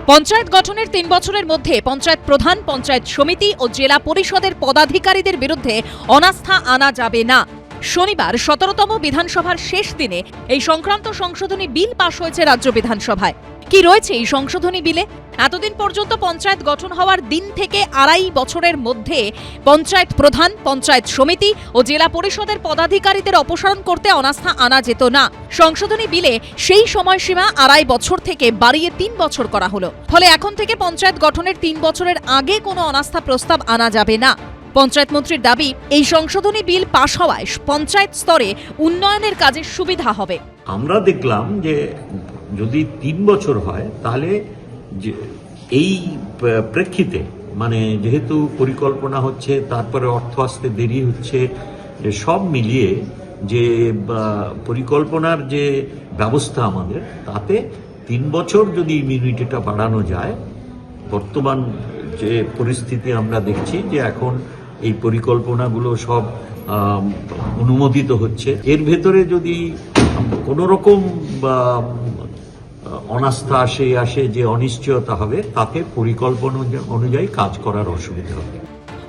পঞ্চায়েত গঠনের ৩ বছরের মধ্যে পঞ্চায়েত প্রধান, পঞ্চায়েত সমিতি ও জেলা পরিষদের পদাধিকারীদের বিরুদ্ধে অনাস্থা আনা যাবে না। শনিবার ১৭তম বিধানসভার শেষ দিনে এই সংক্রান্ত সংশোধনী বিল পাশ হয়েছে রাজ্য বিধানসভায়। কি রয়েছে এই সংশোধনী বিলে? এতদিন পর্যন্ত পঞ্চায়েত গঠন হওয়ার দিন থেকে ২.৫ বছরের মধ্যে পঞ্চায়েত প্রধান, পঞ্চায়েত সমিতি ও জেলা পরিষদের পদাধিকারীদের অপসারণ করতে অনাস্থা আনা যেত না। সংশোধনী বিলে সেই সময়সীমা ২.৫ বছর থেকে বাড়িয়ে ৩ বছর করা হলো। ফলে এখন থেকে পঞ্চায়েত গঠনের ৩ বছরের আগে কোনো অনাস্থা প্রস্তাব আনা যাবে না। পঞ্চায়েত মন্ত্রীর দাবি, এই সংশোধনী বিল পাশ হওয়ায় পঞ্চায়েত স্তরে উন্নয়নের কাজে সুবিধা হবে। আমরা দেখলাম যে যদি ৩ বছর হয় তাহলে এই প্রেক্ষিতে মানে যেহেতু পরিকল্পনা হচ্ছে, তারপরে অর্থ আসতে দেরি হচ্ছে, সব মিলিয়ে যে পরিকল্পনার যে ব্যবস্থা আমাদের, তাতে ৩ বছর যদি ইমিউনিটিটা বাড়ানো যায়, বর্তমান যে পরিস্থিতি আমরা দেখছি যে এখন এই পরিকল্পনাগুলো সব অনুমোদিত হচ্ছে, এর ভেতরে যদি কোনো রকম অনাস্থা আসে যে অনিশ্চয়তা হবে, তাতে পরিকল্পনা অনুযায়ী কাজ করার অসুবিধা হবে।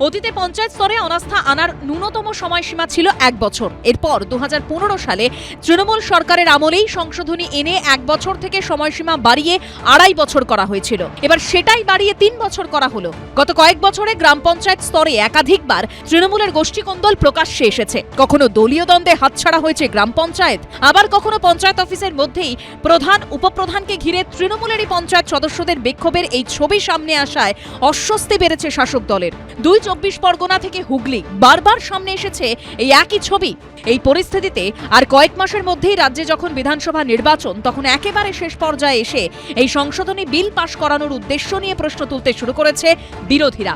অতীতে পঞ্চায়েত স্তরে অনাস্থা আনার ন্যূনতম সময়সীমা ছিল ১ বছর। এরপর ২০১৫ সালে তৃণমূল সরকারের আমলেই সংশোধনী এনে ১ বছর থেকে সময়সীমা বাড়িয়ে ২.৫ বছর করা হয়েছিল। এবার সেটাই বাড়িয়ে ৩ বছর করা হলো। গত কয়েক বছরে গ্রাম পঞ্চায়েত স্তরে একাধিকবার তৃণমূলের গোষ্ঠীকন্দল প্রকাশ্যে এসেছে। কখনো দলীয় দ্বন্দ্বে হাতছাড়া হয়েছে গ্রাম পঞ্চায়েত, আবার কখনো পঞ্চায়েত অফিসের মধ্যেই প্রধান উপপ্রধানকে ঘিরে তৃণমূলেরই পঞ্চায়েত সদস্যদের বিক্ষোভের এই ছবি সামনে আসায় অস্বস্তি বেড়েছে শাসক দলের। ২ পরগনা থেকে হুগলি বারবার সামনে এসেছে এই একই ছবি। এই পরিস্থিতিতে আর কয়েক মাসের মধ্যেই রাজ্যে যখন বিধানসভা নির্বাচন, তখন একেবারে শেষ পর্যায়ে এসে এই সংশোধনী বিল পাশ করানোর উদ্দেশ্য নিয়ে প্রশ্ন তুলতে শুরু করেছে বিরোধীরা।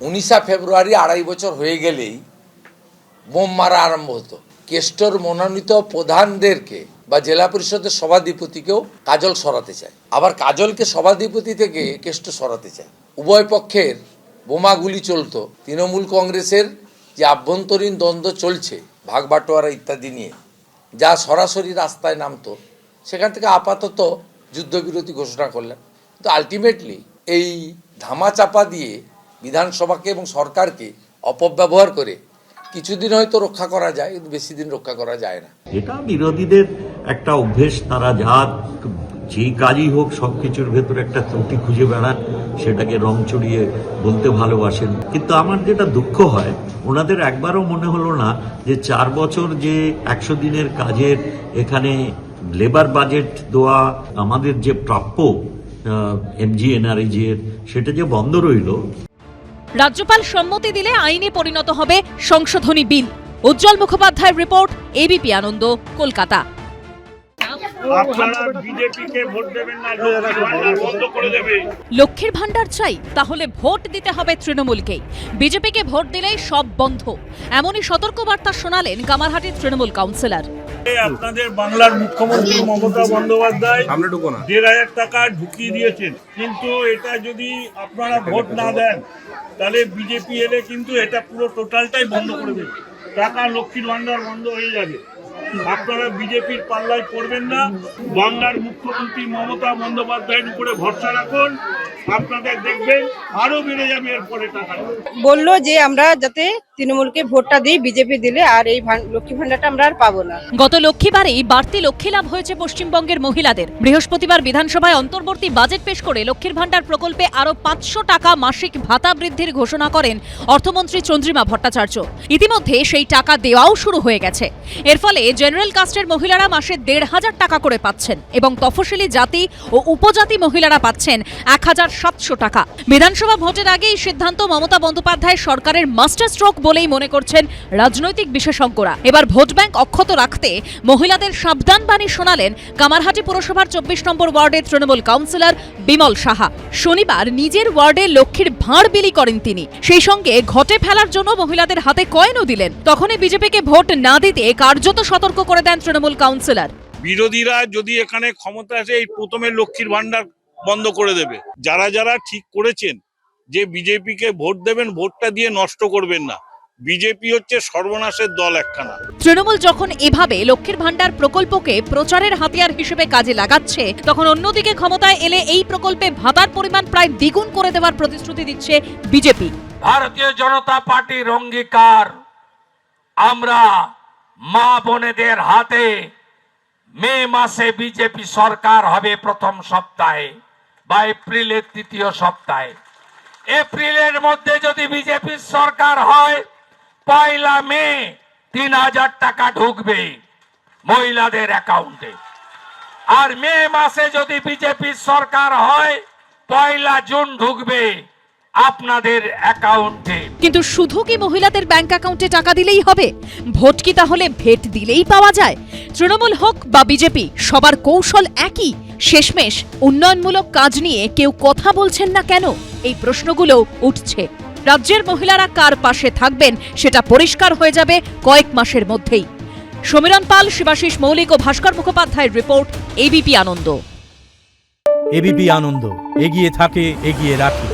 ১৯ ফেব্রুয়ারি ২.৫ বছর হয়ে গেলেই বোম মারা আরম্ভ হতো। কেষ্টর মনোনীত প্রধানদেরকে বা জেলা পরিষদের সভাধিপতিকেও কাজল সরাতে চায়, আবার কাজলকে সভাধিপতি থেকে কেষ্ট সরাতে চায়। উভয় পক্ষের বোমাগুলি চলতো। তৃণমূল কংগ্রেসের যে আভ্যন্তরীণ দ্বন্দ্ব চলছে ভাগ বাটোয়ারা ইত্যাদি নিয়ে, যা সরাসরি রাস্তায় নামতো, সেখান থেকে আপাতত যুদ্ধবিরতি ঘোষণা করলেন। কিন্তু আলটিমেটলি এই ধামাচাপা দিয়ে বিধানসভাকে এবং সরকারকে অপব্যবহার করে কিছুদিন হয়তো রক্ষা করা যায়, কিন্তু বেশি দিন রক্ষা করা যায় না। এটা বিরোধীদের একটা অভ্যেস। তারা যে কাজই হোক সবকিছুর ভেতরে একটা ত্রুটি খুঁজে বেড়ান, সেটাকে রং চড়িয়ে বলতে ভালোবাসেন। কিন্তু আমার যেটা দুঃখ হয়, ওনাদের একবারও মনে হলো না যে ৪ বছর যে ১০০ দিনের কাজের এখানে লেবার বাজেট দেওয়া, আমাদের যে প্রাপ্য MGNREG এর, সেটা যে বন্ধ রইল। রাজ্যপাল সম্মতি দিলে আইনে পরিণত হবে সংশোধনী বিল। উজ্জ্বল মুখোপাধ্যায়ের রিপোর্ট, এবিপি আনন্দ, কলকাতা। লক্ষ্মীর ভান্ডার চাই, তাহলে ভোট দিতে হবে তৃণমূলকেই। বিজেপিকে ভোট দিলেই সব বন্ধ, এমনই সতর্কবার্তা শোনালেন কামারহাটির তৃণমূল কাউন্সিলর। আপনাদের বাংলার মুখ্যমন্ত্রী মমতা বন্দ্যোপাধ্যায় ১,৫০০ টাকা ঢুকিয়ে দিয়েছেন, কিন্তু এটা যদি আপনারা ভোট না দেন তাহলে বিজেপি এলে কিন্তু এটা পুরো টোটালটাই বন্ধ করে দেবে। টাকা লক্ষ্মীর ভান্ডার বন্ধ হয়ে যাবে। আপনারা বিজেপির পাল্লায় পড়বেন না, বাংলার মুখ্যমন্ত্রী মমতা বন্দ্যোপাধ্যায়ের উপরে ভরসা রাখুন, আপনাদের দেখবেন আরো বেড়ে যাবে এরপরে টাকা। বললো যে আমরা যাতে তৃণমূলকে ভোটটা দিই, বিজেপি দিলে আর এই লক্ষ্মী ভান্ডারটা আমরা আর পাবো না। গত লক্ষ্মীবারেই বাড়তি লক্ষ্মী লাভ হয়েছে পশ্চিমবঙ্গের মহিলাদের। বৃহস্পতিবার বিধানসভায় অন্তর্বর্তী বাজেট পেশ করে লক্ষ্মীর ভান্ডার প্রকল্পে আরো ৫০০ টাকা মাসিক ভাতা বৃদ্ধির ঘোষণা করেন অর্থমন্ত্রী চন্দ্রিমা ভট্টাচার্য। ইতিমধ্যে সেই টাকা দেওয়াও শুরু হয়ে গেছে। এর ফলে জেনারেল কাস্টের মহিলারা মাসে ১,৫০০ টাকা করে পাচ্ছেন এবং তফসিলি জাতি ও উপজাতি মহিলারা পাচ্ছেন ১,৭০০ টাকা। বিধানসভা ভোটের আগে এই সিদ্ধান্ত মমতা বন্দ্যোপাধ্যায় সরকারের মাস্টার স্ট্রোক বলেই মনে করছেন রাজনৈতিক বিশেষজ্ঞরা। এবার ভোট ব্যাংক অক্ষত রাখতে মহিলাদের সাবধান বাণী শোনালেন কামারহাটি পুরসভার ২৪ নম্বর ওয়ার্ডের তৃণমূল কাউন্সিলর বিমল সাহা। শনিবার নিজের ওয়ার্ডে লক্ষ্মীর ভাঁড় বিলি করেন তিনি। সেই সঙ্গে ঘটে ফেলার জন্য মহিলাদের হাতে কয়েনও দিলেন। তখনই বিজেপিকে ভোট না দিতে কার্যত সতর্ক করে দেন তৃণমূল কাউন্সিলর। বিরোধীরা যদি এখানে ক্ষমতা আসে, এই প্রথমে লক্ষ্মীর ভান্ডার বন্ধ করে দেবে। যারা যারা ঠিক করেছেন যে বিজেপিকে ভোট দেবেন, ভোটটা দিয়ে নষ্ট করবেন না, বিজেপি হচ্ছে সর্বনাশের দল একখানা। তৃণমূল যখন এভাবে লক্ষ্মীর ভান্ডার প্রকল্পকে প্রচারের হাতিয়ার হিসেবে কাজে লাগাচ্ছে, তখন অন্যদিকে ক্ষমতায় এলে এই প্রকল্পে ভাতার পরিমাণ প্রায় দ্বিগুণ করে দেওয়ার প্রতিশ্রুতি দিচ্ছে বিজেপি। ভারতীয় জনতা পার্টির অঙ্গীকার, আমরা মা বোনেদের হাতে মে মাসে বিজেপি সরকার হবে প্রথম সপ্তাহে বা এপ্রিলের তৃতীয় সপ্তাহে। এপ্রিলের মধ্যে যদি বিজেপি সরকার হয়, 1 মে 3000 টাকা ঢুকবে মহিলাদের অ্যাকাউন্টে। আর মে মাসে যদি বিজেপি সরকার হয়, 1 জুন ঢুকবে আপনাদের অ্যাকাউন্টে। কিন্তু শুধু কি মহিলাদের ব্যাংক অ্যাকাউন্টে টাকা দিলেই হবে? ভোট কি তাহলে ভেট দিলেই পাওয়া যায়? তৃণমূল হোক বা বিজেপি, সবার কৌশল একই। শেষমেশ উন্নয়নমূলক কাজ নিয়ে কেউ কথা বলছেন না কেন? এই প্রশ্নগুলো উঠছে। রাজ্যের মহিলারা কার পাশে থাকবেন সেটা পরিষ্কার হয়ে যাবে কয়েক মাসের মধ্যেই। সমীরণ পাল, শিবাশিস মৌলিক ও ভাস্কর মুখোপাধ্যায়ের রিপোর্ট, এবিপি আনন্দ। এবিপি আনন্দ, এগিয়ে থাকে, এগিয়ে রাখে।